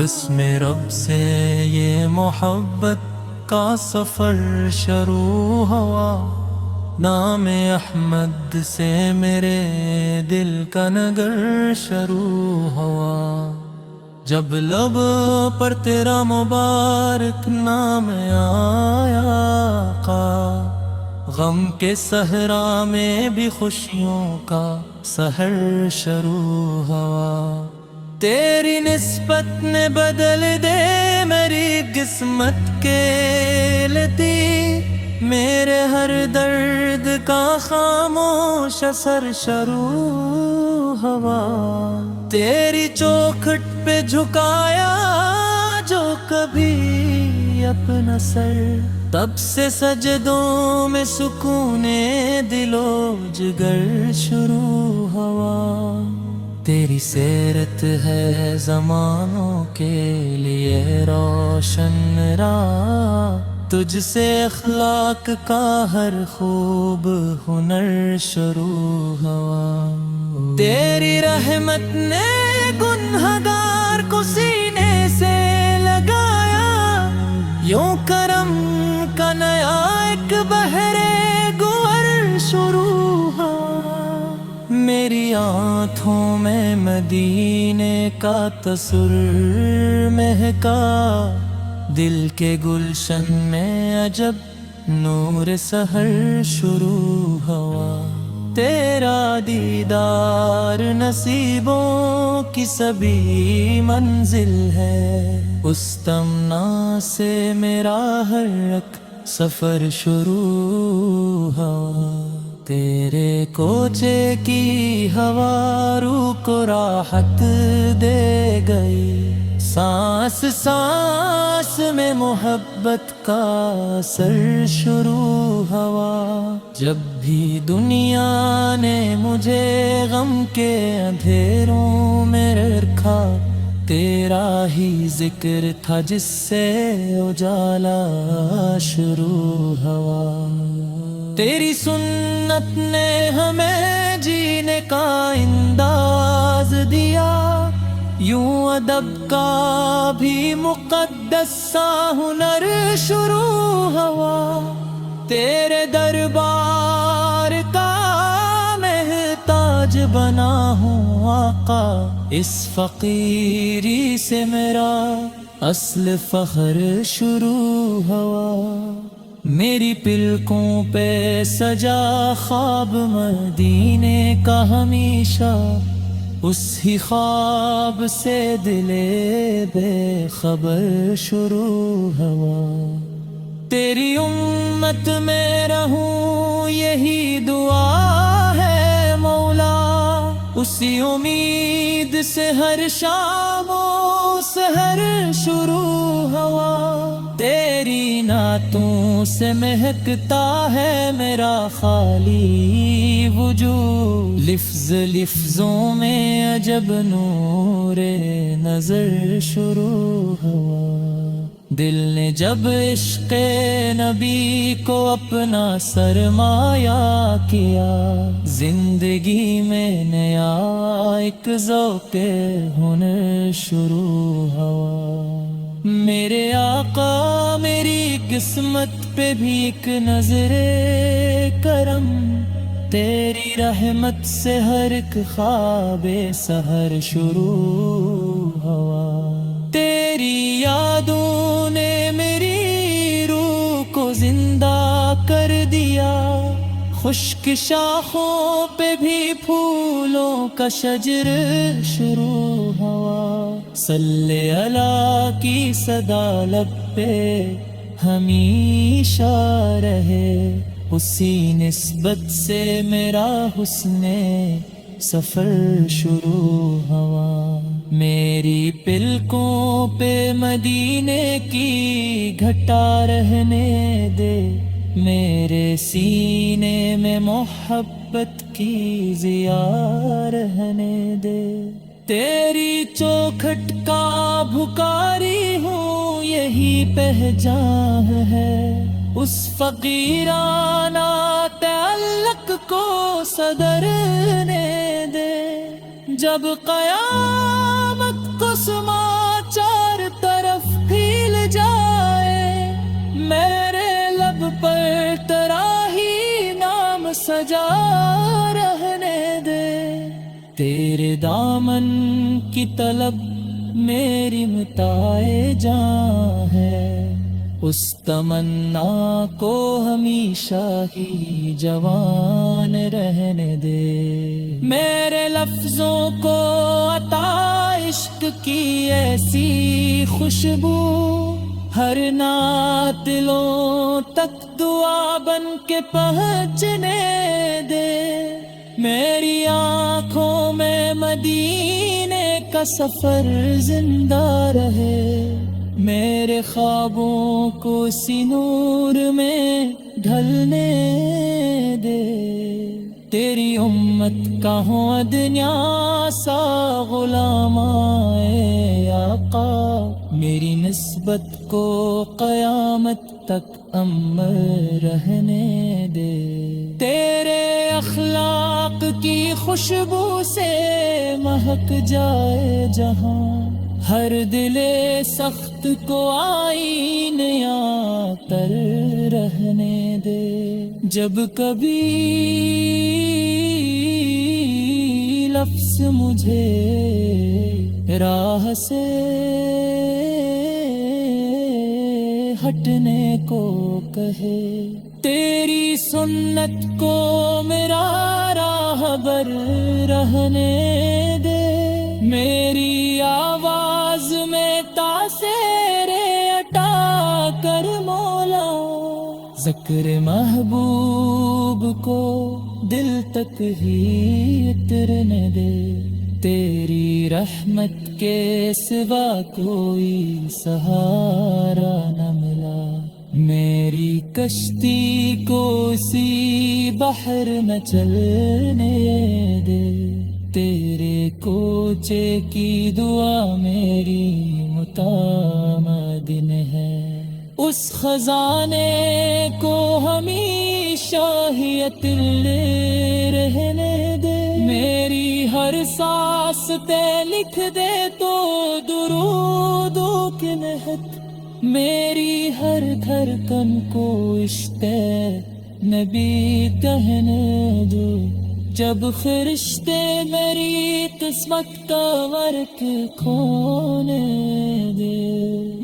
بسم رب سے یہ محبت کا سفر شروع ہوا، نام احمد سے میرے دل کا نگر شروع ہوا۔ جب لب پر تیرا مبارک نام آیا آقا، غم کے صحرا میں بھی خوشیوں کا سحر شروع ہوا۔ تیری نسبت نے بدل دے میری قسمت کے لتی، میرے ہر درد کا خاموش اثر شروع ہوا۔ تیری چوکھٹ پہ جھکایا جو کبھی اپنا سر، تب سے سجدوں میں سکون دل و جگر شروع ہوا۔ تیری سیرت ہے زمانوں کے لیے روشن راہ، تجھ سے اخلاق کا ہر خوب ہنر شروع ہوا۔ تیری رحمت نے گنہگار کو سینے سے لگایا، یوں کرم کا نیا ایک بحرے گوہر شروع ہوا۔ میری آنکھوں میں مدینے کا تصور مہکا، دل کے گلشن میں عجب نور سحر شروع ہوا۔ تیرا دیدار نصیبوں کی سبھی منزل ہے، اس تمنا سے میرا ہر ایک سفر شروع ہوا۔ تیرے کوچے کی ہوا روح کو راحت دے گئی، سانس سانس میں محبت کا اثر شروع ہوا۔ جب بھی دنیا نے مجھے غم کے اندھیروں میں رکھا، تیرا ہی ذکر تھا جس سے اجالا شروع ہوا۔ تیری سنت نے ہمیں جینے کا انداز دیا، یوں ادب کا بھی مقدس سا ہنر شروع ہوا۔ تیرے دربار کا محتاج بنا ہوں آقا، اس فقیری سے میرا اصل فخر شروع ہوا۔ میری پلکوں پہ سجا خواب مدینے کا ہمیشہ، اس ہی خواب سے دل بے خبر شروع ہوا۔ تیری امت میں رہوں یہی دعا ہے مولا، اسی امید سے ہر شام و سحر شروع ہوا۔ تیری نعتوں سے مہکتا ہے میرا خالی وجود، لفظ لفظوں میں عجب نور نظر شروع ہوا۔ دل نے جب عشق نبی کو اپنا سرمایہ کیا، زندگی میں نیا ایک ذوق ہنر شروع ہوا۔ میرے آقا میری قسمت پہ بھی ایک نظر کرم، تیری رحمت سے ہر ایک خواب سحر شروع ہوا۔ تیری یادوں نے میری روح کو زندہ کر دیا، خشک شاخوں پہ بھی پھولوں کا شجر شروع ہوا۔ صلی اللہ کی صدا لب پہ ہمیشہ رہے، اسی نسبت سے میرا حسن سفر شروع ہوا۔ میری پلکوں پہ مدینے کی گھٹا رہنے دے، میرے سینے میں محبت کی ضیا رہنے دے۔ تیری چوکھٹ کا بھکاری ہوں یہی پہچان ہے، اس فقیرانہ تعلق کو صدر نے دے۔ جب قیامت کو سماچار بجا رہنے دے، تیرے دامن کی طلب میری متاع جاں ہے، اس تمنا کو ہمیشہ ہی جوان رہنے دے، میرے لفظوں کو عطا عشق کی ایسی خوشبو، ہر نعت دلوں تک دعا بن کے پہنچنے دے، میری آنکھوں میں مدینے کا سفر زندہ رہے، میرے خوابوں کو اسی نور میں ڈھلنے دے، تیری امت کا ہوں ادنیا سا غلام اے آقا، میری نسبت کو قیامت تک امر رہنے دے، تیرے اخلاق کی خوشبو سے مہک جائے جہاں، ہر دل سخت کو آئین یا تر رہنے دے، جب کبھی لفظ مجھے راہ سے ہٹنے کو کہے، تیری سنت کو میرا راہبر رہنے دے، میری آواز میں تاثیر عطا کر مولا، ذکر محبوب کو دل تک ہی اترنے دے، تیری رحمت کے سوا کوئی سہارا نہ ملا، میری کشتی کو اسی بحر میں چلنے دے، تیرے کوچے کی دعا میری متامدن ہے، اس خزانے کو ہمیشہ ہی عطل رہنے دے، میری ہر سانس تے لکھ دے تو درودوں کی نہت، میری ہر دھڑکن کو عشق نبی کہنے دو، جب فرشتے میری قسمت کا ورق کھونے دے۔